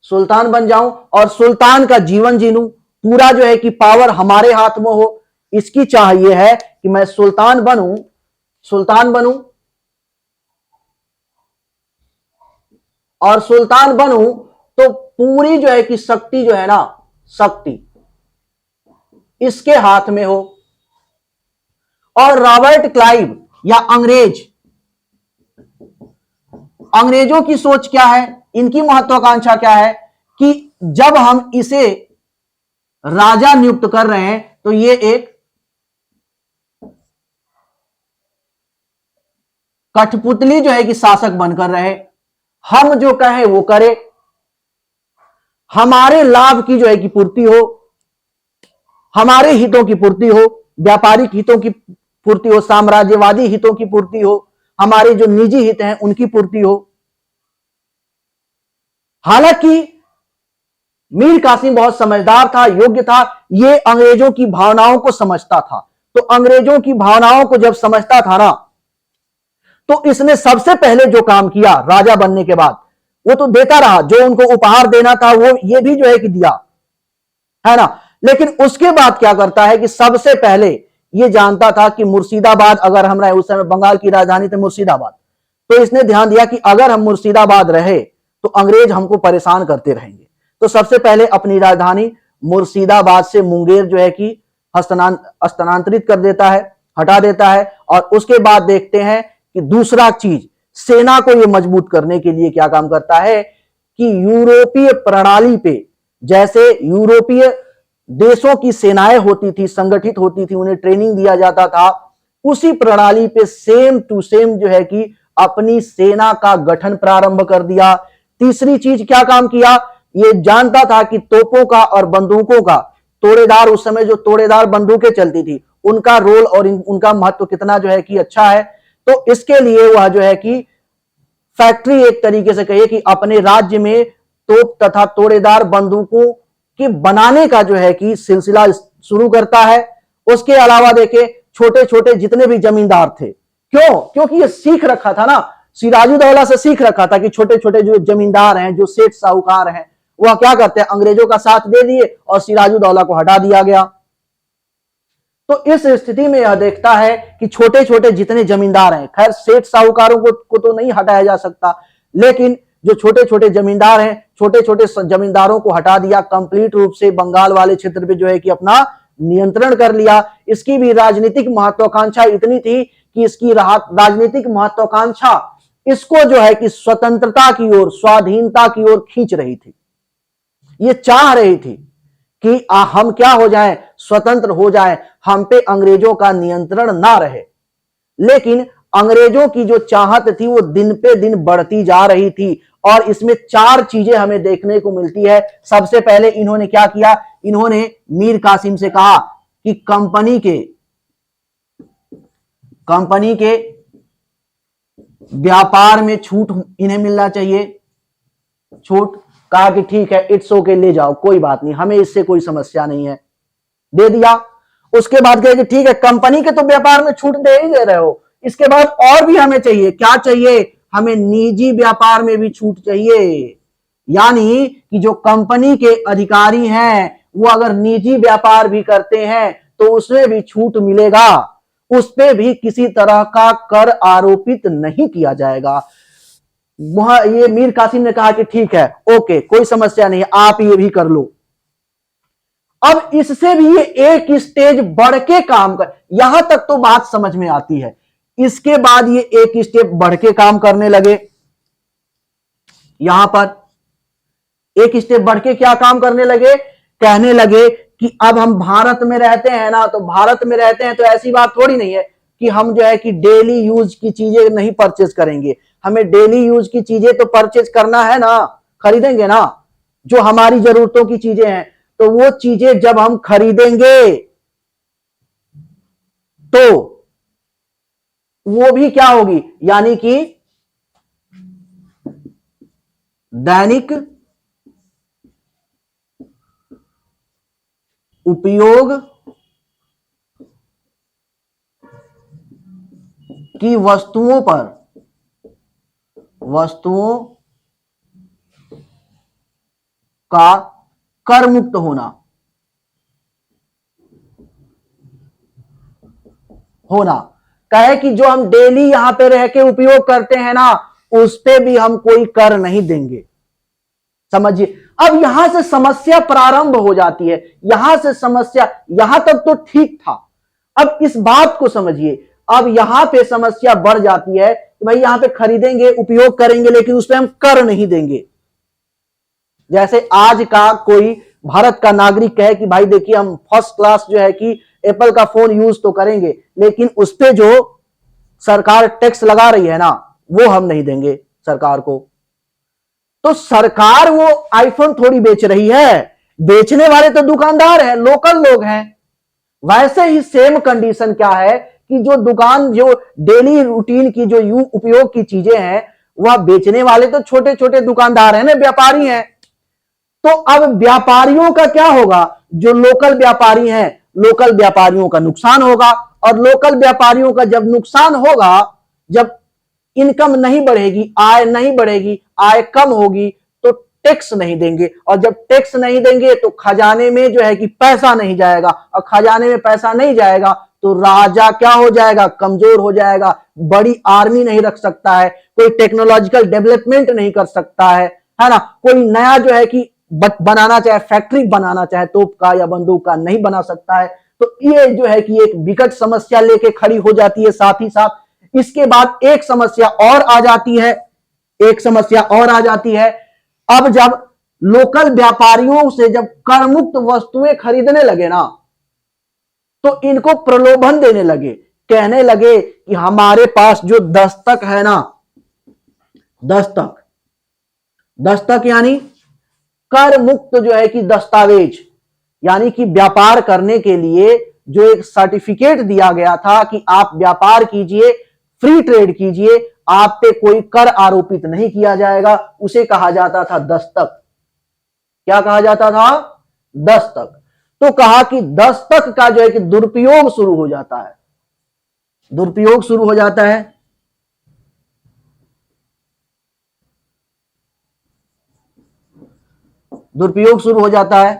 सुल्तान बन जाऊं और सुल्तान का जीवन जी लूं, पूरा जो है कि पावर हमारे हाथ में हो। इसकी चाह यह है कि मैं सुल्तान बनूं, सुल्तान बनूं और सुल्तान बनूं तो पूरी जो है कि शक्ति जो है ना, शक्ति इसके हाथ में हो। और रॉबर्ट क्लाइव या अंग्रेजों की सोच क्या है, इनकी महत्वाकांक्षा क्या है कि जब हम इसे राजा नियुक्त कर रहे हैं तो ये एक कठपुतली जो है कि शासक बनकर रहे, हम जो कहें वो करे, हमारे लाभ की जो है कि पूर्ति हो, हमारे हितों की पूर्ति हो, व्यापारिक हितों की पूर्ति हो, साम्राज्यवादी हितों की पूर्ति हो, हमारे जो निजी हित हैं उनकी पूर्ति हो। हालांकि मीर कासिम बहुत समझदार था, योग्य था, ये अंग्रेजों की भावनाओं को समझता था। तो अंग्रेजों की भावनाओं को जब समझता था ना, तो इसने सबसे पहले जो काम किया राजा बनने के बाद, वो तो देता रहा, जो उनको उपहार देना था वो ये भी जो है कि दिया, है ना। लेकिन उसके बाद क्या करता है कि सबसे पहले ये जानता था कि मुर्शिदाबाद अगर हम रहे, उस समय बंगाल की राजधानी थी मुर्शिदाबाद, तो इसने ध्यान दिया कि अगर हम मुर्शिदाबाद रहे तो अंग्रेज हमको परेशान करते रहेंगे। तो सबसे पहले अपनी राजधानी मुर्शिदाबाद से मुंगेर जो है कि हस्तांतरित कर देता है, हटा देता है। और उसके बाद देखते हैं कि दूसरा चीज, सेना को यह मजबूत करने के लिए क्या काम करता है कि यूरोपीय प्रणाली पे, जैसे यूरोपीय देशों की सेनाएं होती थी, संगठित होती थी, उन्हें ट्रेनिंग दिया जाता था, उसी प्रणाली पे सेम टू सेम जो है कि अपनी सेना का गठन प्रारंभ कर दिया। तीसरी चीज क्या काम किया, ये जानता था कि तोपों का और बंदूकों का, तोड़ेदार, उस समय जो तोड़ेदार बंदूकें चलती थी उनका रोल और उनका महत्व कितना जो है कि अच्छा है। तो इसके लिए वह जो है कि फैक्ट्री, एक तरीके से कहिए कि अपने राज्य में तोप तथा तोड़ेदार बंदूकों के बनाने का जो है कि सिलसिला शुरू करता है। उसके अलावा देखे छोटे छोटे जितने भी जमींदार थे, क्यों, क्योंकि ये सीख रखा था ना, सिराजुद्दौला से सीख रखा था कि छोटे छोटे जो जमींदार हैं, जो सेठ साहूकार हैं, वह क्या करते हैं, अंग्रेजों का साथ दे दिए और सिराजुद्दौला को हटा दिया गया। तो इस स्थिति में यह देखता है कि छोटे छोटे जितने जमींदार हैं, खैर सेठ साहूकारों को तो नहीं हटाया जा सकता, लेकिन जो छोटे छोटे जमींदार हैं, छोटे छोटे जमींदारों को हटा दिया, कंप्लीट रूप से बंगाल वाले क्षेत्र पे जो है कि अपना नियंत्रण कर लिया। इसकी भी राजनीतिक महत्वाकांक्षा इतनी थी कि इसकी राजनीतिक महत्वाकांक्षा इसको जो है कि स्वतंत्रता की ओर, स्वाधीनता की ओर खींच रही थी। ये चाह रही थी कि हम क्या हो जाएं, स्वतंत्र हो जाएं, हम पे अंग्रेजों का नियंत्रण ना रहे। लेकिन अंग्रेजों की जो चाहत थी वो दिन पे दिन बढ़ती जा रही थी। और इसमें चार चीजें हमें देखने को मिलती है। सबसे पहले इन्होंने क्या किया, इन्होंने मीर कासिम से कहा कि कंपनी के व्यापार में छूट इन्हें मिलना चाहिए। छूट, कहा कि ठीक है, इट्स ओके, ले जाओ, कोई बात नहीं, हमें इससे कोई समस्या नहीं है, दे दिया। उसके बाद कहे कि ठीक है, कंपनी के तो व्यापार में छूट दे ही दे रहे हो, इसके बाद और भी हमें चाहिए। क्या चाहिए, हमें निजी व्यापार में भी छूट चाहिए। यानी कि जो कंपनी के अधिकारी हैं वो अगर निजी व्यापार भी करते हैं तो उसमें भी छूट मिलेगा, उस पर भी किसी तरह का कर आरोपित नहीं किया जाएगा। वहां ये मीर कासिम ने कहा कि ठीक है, ओके, कोई समस्या नहीं, आप ये भी कर लो। अब इससे भी ये एक स्टेज बढ़ के काम कर, यहां तक तो बात समझ में आती है। इसके बाद ये एक स्टेप बढ़ के काम करने लगे। यहां पर एक स्टेप बढ़ के क्या काम करने लगे कहने लगे कि अब हम भारत में रहते हैं ना, तो भारत में रहते हैं तो ऐसी बात थोड़ी नहीं है कि हम जो है कि डेली यूज की चीजें नहीं परचेज करेंगे। हमें डेली यूज की चीजें तो परचेज करना है ना, खरीदेंगे ना, जो हमारी जरूरतों की चीजें हैं। तो वो चीजें जब हम खरीदेंगे तो वो भी क्या होगी, यानी कि दैनिक उपयोग की वस्तुओं का कर मुक्त होना कहे कि जो हम डेली यहां पे रह के उपयोग करते हैं ना, उस पे भी हम कोई कर नहीं देंगे। समझिए, अब यहां से समस्या प्रारंभ हो जाती है। यहां से समस्या, यहां तक तो ठीक था, अब इस बात को समझिए। अब यहां पे समस्या बढ़ जाती है कि भाई यहां पे खरीदेंगे, उपयोग करेंगे, लेकिन उस पे हम कर नहीं देंगे। जैसे आज का कोई भारत का नागरिक कहे कि भाई देखिए हम फर्स्ट क्लास जो है कि एप्पल का फोन यूज तो करेंगे, लेकिन उस पे जो सरकार टैक्स लगा रही है ना, वो हम नहीं देंगे सरकार को। तो सरकार वो आईफोन थोड़ी बेच रही है, बेचने वाले तो दुकानदार हैं, लोकल लोग हैं। वैसे ही सेम कंडीशन क्या है कि जो दुकान, जो डेली रूटीन की जो उपयोग की चीजें हैं, वह बेचने वाले तो छोटे छोटे दुकानदार हैं ना, व्यापारी हैं। तो अब व्यापारियों का क्या होगा, जो लोकल व्यापारी हैं, लोकल व्यापारियों का नुकसान होगा। और लोकल व्यापारियों का जब नुकसान होगा, जब इनकम नहीं बढ़ेगी, आय नहीं बढ़ेगी, आय कम होगी, तो टैक्स नहीं देंगे। और जब टैक्स नहीं देंगे तो खजाने में जो है कि पैसा नहीं जाएगा, और खजाने में पैसा नहीं जाएगा तो राजा क्या हो जाएगा, कमजोर हो जाएगा, बड़ी आर्मी नहीं रख सकता है, कोई टेक्नोलॉजिकल डेवलपमेंट नहीं कर सकता है ना, कोई नया जो है कि बनाना चाहे, फैक्ट्री बनाना चाहे तोप का या बंदूक का, नहीं बना सकता है। तो ये जो है कि एक विकट समस्या लेके खड़ी हो जाती है। साथ ही साथ इसके बाद एक समस्या और आ जाती है, एक समस्या और आ जाती है। अब जब लोकल व्यापारियों से जब कर मुक्त वस्तुएं खरीदने लगे ना, तो इनको प्रलोभन देने लगे, कहने लगे कि हमारे पास जो दस्तक है ना, दस्तक, दस्तक यानी कर मुक्त जो है कि दस्तावेज, यानी कि व्यापार करने के लिए जो एक सर्टिफिकेट दिया गया था कि आप व्यापार कीजिए, फ्री ट्रेड कीजिए, आप पे कोई कर आरोपित नहीं किया जाएगा, उसे कहा जाता था दस्तक। क्या कहा जाता था, दस्तक। तो कहा कि दस्तक का जो है कि दुरुपयोग शुरू हो जाता है, दुरुपयोग शुरू हो जाता है। दुरुपयोग शुरू हो जाता है,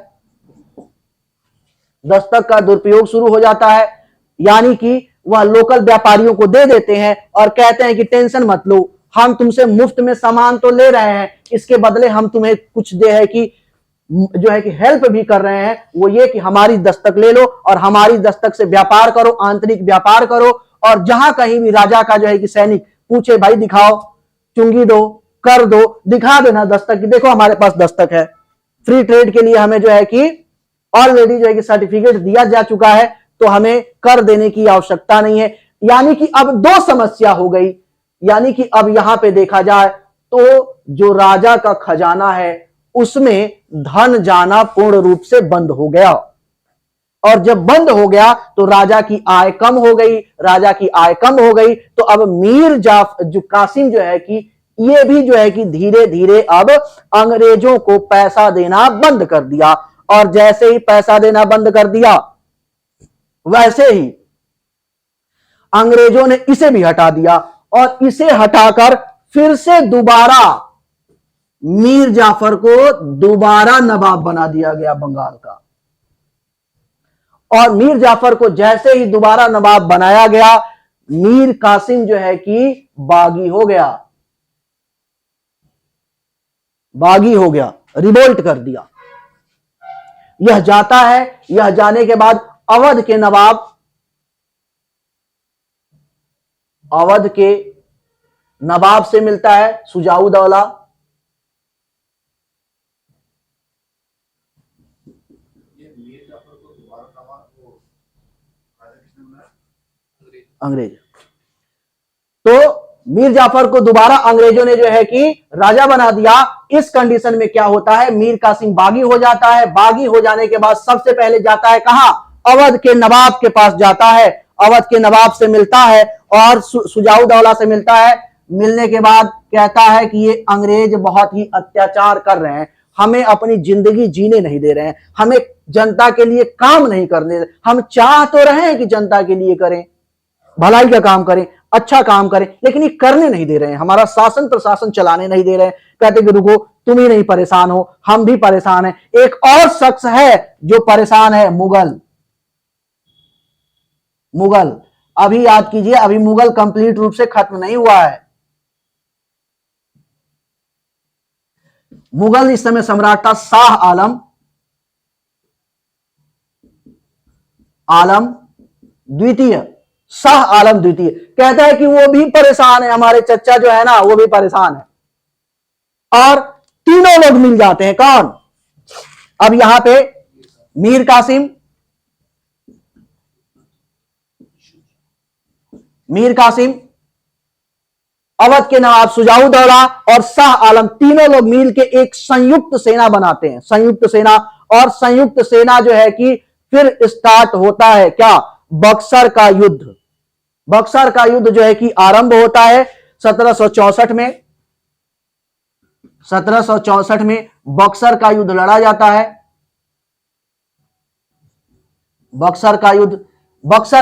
दस्तक का दुरुपयोग शुरू हो जाता है। यानी कि वह लोकल व्यापारियों को दे देते हैं और कहते हैं कि टेंशन मत लो, हम तुमसे मुफ्त में सामान तो ले रहे हैं, इसके बदले हम तुम्हें कुछ दे है कि जो है कि हेल्प भी कर रहे हैं, वो ये कि हमारी दस्तक ले लो और हमारी दस्तक से व्यापार करो, आंतरिक व्यापार करो। और जहां कहीं भी राजा का जो है कि सैनिक पूछे भाई दिखाओ, चुंगी दो, कर दो, दिखा देना दस्तक की, देखो हमारे पास दस्तक है। फ्री ट्रेड के लिए हमें जो है कि ऑलरेडी जो है कि सर्टिफिकेट दिया जा चुका है, तो हमें कर देने की आवश्यकता नहीं है। यानी कि अब दो समस्या हो गई। यानी कि अब यहां पे देखा जाए तो जो राजा का खजाना है उसमें धन जाना पूर्ण रूप से बंद हो गया। और जब बंद हो गया तो राजा की आय कम हो गई, राजा की आय कम हो गई, तो अब मीर जो कासिम जो है कि ये भी जो है कि धीरे धीरे अब अंग्रेजों को पैसा देना बंद कर दिया। और जैसे ही पैसा देना बंद कर दिया, वैसे ही अंग्रेजों ने इसे भी हटा दिया, और इसे हटाकर फिर से दोबारा मीर जाफर को दोबारा नवाब बना दिया गया बंगाल का। और मीर जाफर को जैसे ही दोबारा नवाब बनाया गया, मीर कासिम जो है कि बागी हो गया, बागी हो गया, रिवोल्ट कर दिया। यह जाता है, यह जाने के बाद अवध के नवाब, अवध के नवाब से मिलता है शुजाउद्दौला। अंग्रेज। तो मीर जाफर को दोबारा अंग्रेजों ने जो है कि राजा बना दिया। इस कंडीशन में क्या होता है, मीर कासिम बागी हो जाता है। बागी हो जाने के बाद सबसे पहले जाता है कहां, अवध के नवाब के पास जाता है। अवध के नवाब से मिलता है और सुजाउद्दौला से मिलता है। मिलने के बाद कहता है कि ये अंग्रेज बहुत ही अत्याचार कर रहे हैं, हमें अपनी जिंदगी जीने नहीं दे रहे हैं, हमें जनता के लिए काम नहीं करने, हम चाह तो रहे हैं कि जनता के लिए करें, भलाई का काम करें, अच्छा काम करें, लेकिन ये करने नहीं दे रहे हैं, हमारा शासन प्रशासन चलाने नहीं दे रहे हैं। कहते कि रुको, तुम ही नहीं परेशान हो, हम भी परेशान हैं। एक और शख्स है जो परेशान है, मुगल। मुगल अभी याद कीजिए, अभी मुगल कंप्लीट रूप से खत्म नहीं हुआ है। मुगल इस समय सम्राट था शाह आलम, आलम द्वितीय, शाह आलम द्वितीय। कहता है कि वो भी परेशान है, हमारे चचा जो है ना वो भी परेशान है। और तीनों लोग मिल जाते हैं। कौन, अब यहां पे मीर कासिम, मीर कासिम, अवध के नवाब सुजाउद्दौला और शाह आलम, तीनों लोग मिल के एक संयुक्त सेना बनाते हैं, संयुक्त सेना। और संयुक्त सेना जो है कि फिर स्टार्ट होता है क्या, बक्सर का युद्ध। बक्सर का युद्ध जो है कि आरंभ होता है 1764 में। 1764 में बक्सर का युद्ध लड़ा जाता है। बक्सर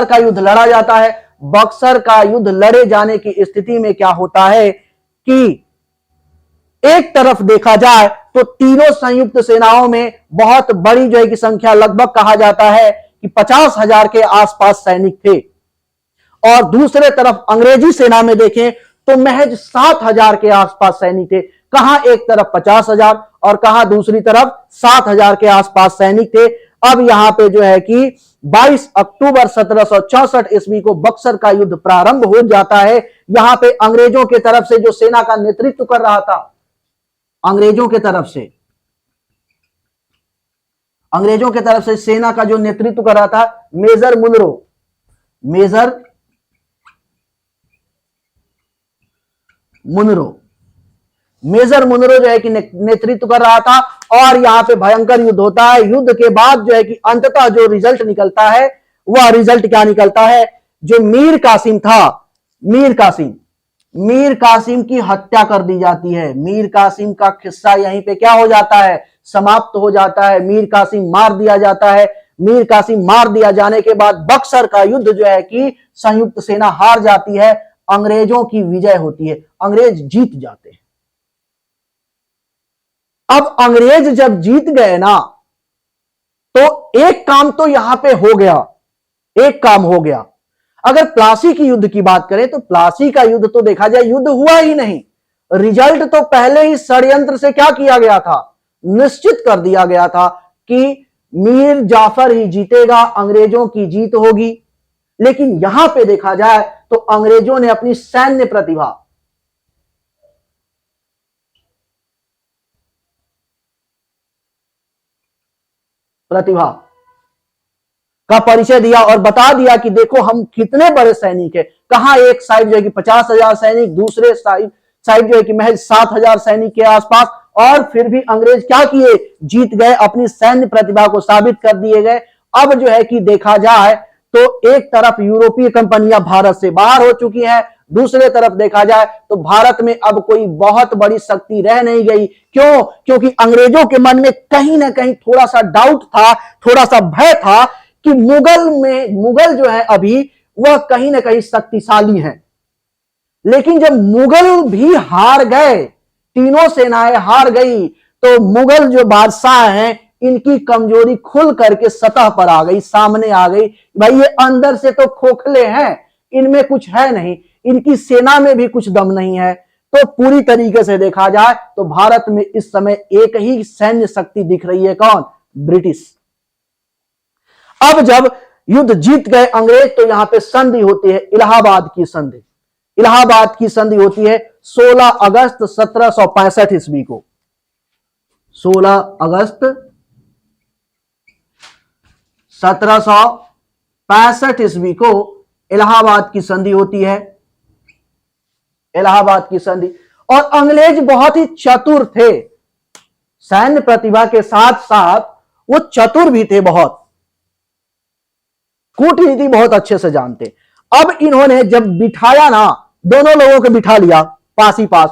का युद्ध लड़ा जाता है। बक्सर का युद्ध लड़े जाने की स्थिति में क्या होता है कि एक तरफ देखा जाए तो तीनों संयुक्त सेनाओं में बहुत बड़ी जो है की संख्या, लगभग कहा जाता है कि 50,000 के आसपास सैनिक थे। और दूसरे तरफ अंग्रेजी सेना में देखें तो महज 7,000 के आसपास सैनिक थे। कहां एक तरफ 50,000 और कहां दूसरी तरफ 7,000 के आसपास सैनिक थे। अब यहां पे जो है कि 22 अक्टूबर 1764 ईस्वी को बक्सर का युद्ध प्रारंभ हो जाता है। यहां पे अंग्रेजों के तरफ से जो सेना का नेतृत्व कर रहा था, अंग्रेजों के तरफ से सेना का जो नेतृत्व कर रहा था मेजर मुनरो, मेजर मुनरो जो है कि नेतृत्व कर रहा था। और यहां पे भयंकर युद्ध होता है। युद्ध के बाद जो है कि अंततः जो रिजल्ट निकलता है, वह रिजल्ट क्या निकलता है, जो मीर कासिम था, मीर कासिम की हत्या कर दी जाती है। मीर कासिम का किस्सा यहीं पे क्या हो जाता है, समाप्त हो जाता है। मीर कासिम मार दिया जाता है। मीर कासिम मार दिया जाने के बाद बक्सर का युद्ध जो है कि संयुक्त सेना हार जाती है, अंग्रेजों की विजय होती है, अंग्रेज जीत जाते हैं। अब अंग्रेज जब जीत गए ना, तो एक काम तो यहां पे हो गया, एक काम हो गया। अगर प्लासी की युद्ध की बात करें तो प्लासी का युद्ध तो देखा जाए युद्ध हुआ ही नहीं। रिजल्ट तो पहले ही षड्यंत्र से क्या किया गया था, निश्चित कर दिया गया था कि मीर जाफर ही जीतेगा, अंग्रेजों की जीत होगी। लेकिन यहां पे देखा जाए तो अंग्रेजों ने अपनी सैन्य प्रतिभा का परिचय दिया और बता दिया कि देखो हम कितने बड़े सैनिक है। कहां एक साइड जो है कि 50,000 सैनिक, दूसरे साइड जो है कि महज 7,000 सैनिक के आसपास। और फिर भी अंग्रेज क्या किए, जीत गए, अपनी सैन्य प्रतिभा को साबित कर दिए गए। अब जो है कि देखा जाए तो एक तरफ यूरोपीय कंपनियां भारत से बाहर हो चुकी हैं, दूसरे तरफ देखा जाए तो भारत में अब कोई बहुत बड़ी शक्ति रह नहीं गई। क्यों, क्योंकि अंग्रेजों के मन में कहीं ना कहीं थोड़ा सा डाउट था, थोड़ा सा भय था कि मुगल जो है अभी वह कहीं ना कहीं शक्तिशाली है। लेकिन जब मुगल भी हार गए, तीनों सेनाएं हार गई, तो मुगल जो बादशाह हैं इनकी कमजोरी खुल करके सतह पर आ गई, सामने आ गई। भाई ये अंदर से तो खोखले हैं, इनमें कुछ है नहीं, इनकी सेना में भी कुछ दम नहीं है। तो पूरी तरीके से देखा जाए तो भारत में इस समय एक ही सैन्य शक्ति दिख रही है, कौन, ब्रिटिश। अब जब युद्ध जीत गए अंग्रेज तो यहां पे संधि होती है, इलाहाबाद की संधि। इलाहाबाद की संधि होती है 16 अगस्त 1765 ईस्वी को। 16 अगस्त 1765 65 ईस्वी को इलाहाबाद की संधि होती है, इलाहाबाद की संधि। और अंग्रेज बहुत ही चतुर थे, सैन्य प्रतिभा के साथ साथ वो चतुर भी थे, बहुत कूटनीति बहुत अच्छे से जानते। अब इन्होंने जब बिठाया ना, दोनों लोगों को बिठा लिया पास ही पास,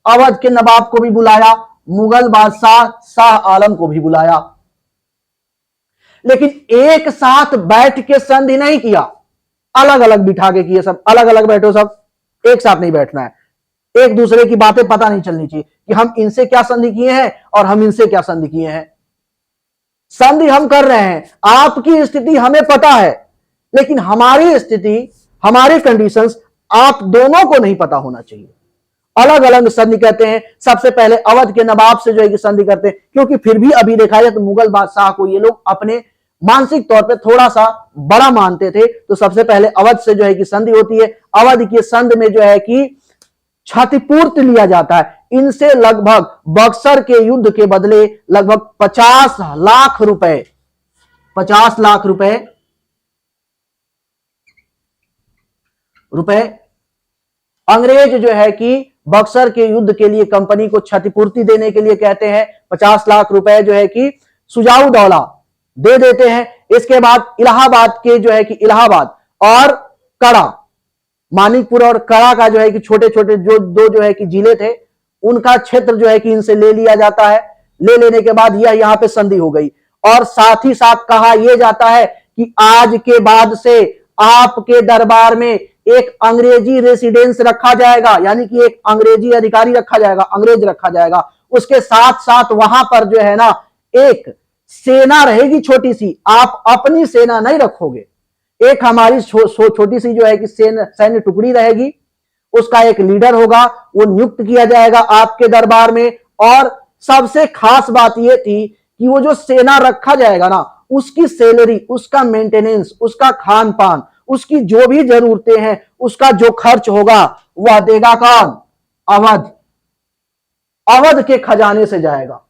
अवध के नवाब को भी बुलाया, मुगल बादशाह शाह आलम को भी बुलाया, लेकिन एक साथ बैठ के संधि नहीं किया, अलग अलग बिठा के किए। सब अलग अलग बैठो, सब एक साथ नहीं बैठना है, एक दूसरे की बातें पता नहीं चलनी चाहिए कि हम इनसे क्या संधि किए हैं और हम इनसे क्या संधि किए हैं। संधि हम कर रहे हैं, आपकी स्थिति हमें पता है, लेकिन हमारी स्थिति, हमारी कंडीशंस आप दोनों को नहीं पता होना चाहिए। अलग अलग संधि कहते हैं। सबसे पहले अवध के नवाब से जो है कि संधि करते हैं, क्योंकि फिर भी अभी देखा जाए तो मुगल बादशाह को ये लोग अपने मानसिक तौर पे थोड़ा सा बड़ा मानते थे। तो सबसे पहले अवध से जो है कि संधि होती है। अवध की संधि में जो है कि क्षतिपूर्ति लिया जाता है। इनसे लगभग बक्सर के युद्ध के बदले लगभग 50 लाख रुपए, 50 लाख रुपए अंग्रेज जो है कि बक्सर के युद्ध के लिए कंपनी को क्षतिपूर्ति देने के लिए कहते हैं। 50 लाख रुपए जो है कि सुजाऊ दौला दे देते हैं। इसके बाद इलाहाबाद के जो है कि इलाहाबाद और कड़ा, मानिकपुर और कड़ा का जो है कि छोटे छोटे जो दो जो है कि जिले थे, उनका क्षेत्र जो है कि इनसे ले लिया जाता है। ले लेने के बाद यह यहां पे संधि हो गई। और साथ ही साथ कहा यह जाता है कि आज के बाद से आपके दरबार में एक अंग्रेजी रेसिडेंस रखा जाएगा, यानी कि एक अंग्रेजी अधिकारी रखा जाएगा, अंग्रेज रखा जाएगा। उसके साथ साथ वहां पर जो है ना एक सेना रहेगी छोटी सी, आप अपनी सेना नहीं रखोगे, एक हमारी छोटी सी जो है कि सैन्य टुकड़ी रहेगी, उसका एक लीडर होगा, वो नियुक्त किया जाएगा आपके दरबार में। और सबसे खास बात यह थी कि वो जो सेना रखा जाएगा ना, उसकी सैलरी, उसका मेंटेनेंस, उसका खान पान, उसकी जो भी जरूरतें हैं, उसका जो खर्च होगा वह देगा कौन? अवध। अवध के खजाने से जाएगा,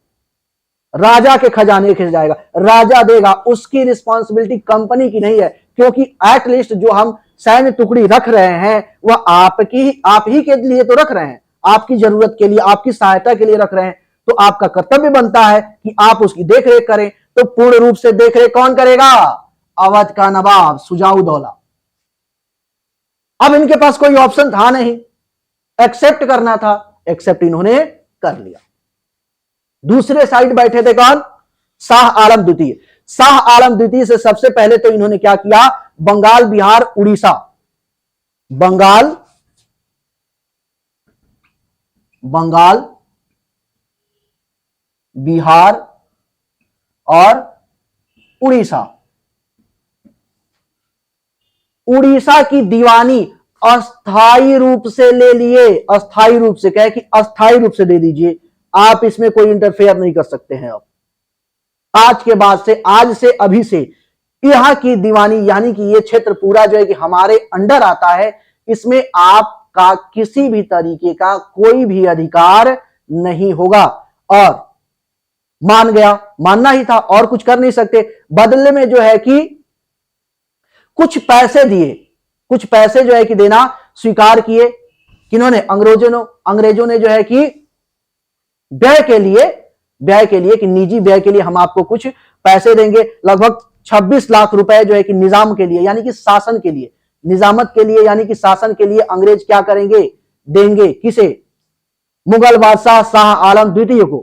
राजा के खजाने से जाएगा, राजा देगा। उसकी रिस्पॉन्सिबिलिटी कंपनी की नहीं है, क्योंकि एटलीस्ट जो हम सैन्य टुकड़ी रख रहे हैं वह आप ही के लिए तो रख रहे हैं, आपकी जरूरत के लिए, आपकी सहायता के लिए रख रहे हैं। तो आपका कर्तव्य बनता है कि आप उसकी देखरेख करें। तो पूर्ण रूप से देखरेख कौन करेगा? अवध का नवाब सुजाऊ दौला। अब इनके पास कोई ऑप्शन था नहीं, एक्सेप्ट करना था, एक्सेप्ट इन्होंने कर लिया। दूसरे साइड बैठे थे कौन? शाह आलम द्वितीय। शाह आलम द्वितीय से सबसे पहले तो इन्होंने क्या किया? बंगाल, बिहार, उड़ीसा, बंगाल, बिहार और उड़ीसा, उड़ीसा की दीवानी अस्थाई रूप से ले लिए। अस्थाई रूप से कहे कि अस्थाई रूप से दे दीजिए, आप इसमें कोई इंटरफेयर नहीं कर सकते हैं। अब आज के बाद से, आज से, अभी से यहां की दीवानी, यानी कि ये क्षेत्र पूरा जो है कि हमारे अंडर आता है, इसमें आपका किसी भी तरीके का कोई भी अधिकार नहीं होगा। और मान गया, मानना ही था, और कुछ कर नहीं सकते। बदले में जो है कि कुछ पैसे दिए, कुछ पैसे जो है कि देना स्वीकार किए। किन्होंने? अंग्रेजों ने जो है कि व्यय के लिए कि निजी व्यय के लिए हम आपको कुछ पैसे देंगे। लगभग 26 लाख रुपए जो है कि निजाम के लिए, यानी कि शासन के लिए, निजामत के लिए, यानी कि शासन के लिए अंग्रेज क्या करेंगे? देंगे। किसे? मुगल बादशाह शाह आलम द्वितीय को।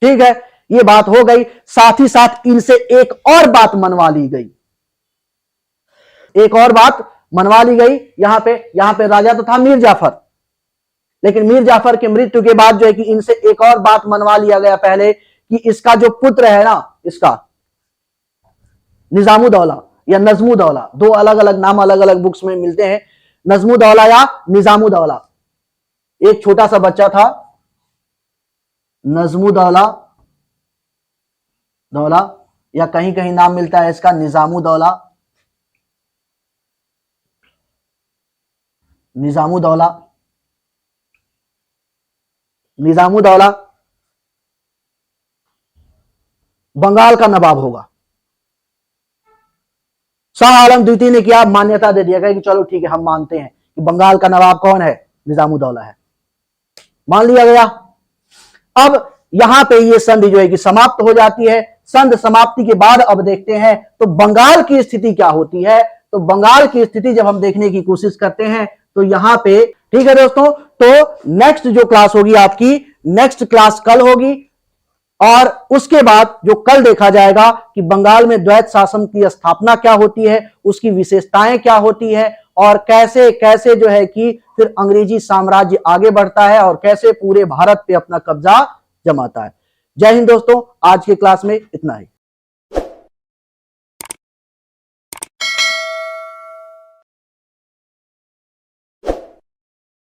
ठीक है, ये बात हो गई। साथ ही साथ इनसे एक और बात मनवा ली गई, एक और बात मनवा ली गई। यहां पे राजा तो था मीर जाफर, लेकिन मीर जाफर की मृत्यु के बाद जो है कि इनसे एक और बात मनवा लिया गया पहले, कि इसका जो पुत्र है ना, इसका निजामुद्दौला या नजमुद्दौला, दो अलग अलग नाम अलग अलग बुक्स में मिलते हैं, नजमुद्दौला या निजामुद्दौला। एक छोटा सा बच्चा था नजमुद्दौला या कहीं कहीं नाम मिलता है इसका निजामुद्दौला, निजामुद्दौला बंगाल का नवाब होगा। शाह आलम द्वितीय ने क्या मान्यता दे दिया कि चलो ठीक है, हम मानते हैं कि बंगाल का नवाब कौन है, निजामुद्दौला है, मान लिया गया। अब यहां पे ये संधि जो है कि समाप्त हो जाती है। संधि समाप्ति के बाद अब देखते हैं तो बंगाल की स्थिति क्या होती है। तो बंगाल की स्थिति जब हम देखने की कोशिश करते हैं तो यहां पे, ठीक है दोस्तों, तो नेक्स्ट जो क्लास होगी आपकी, नेक्स्ट क्लास कल होगी, और उसके बाद जो कल देखा जाएगा कि बंगाल में द्वैत शासन की स्थापना क्या होती है, उसकी विशेषताएं क्या होती है, और कैसे कैसे जो है कि फिर अंग्रेजी साम्राज्य आगे बढ़ता है और कैसे पूरे भारत पे अपना कब्जा जमाता है। जय हिंद दोस्तों, आज की क्लास में इतना ही।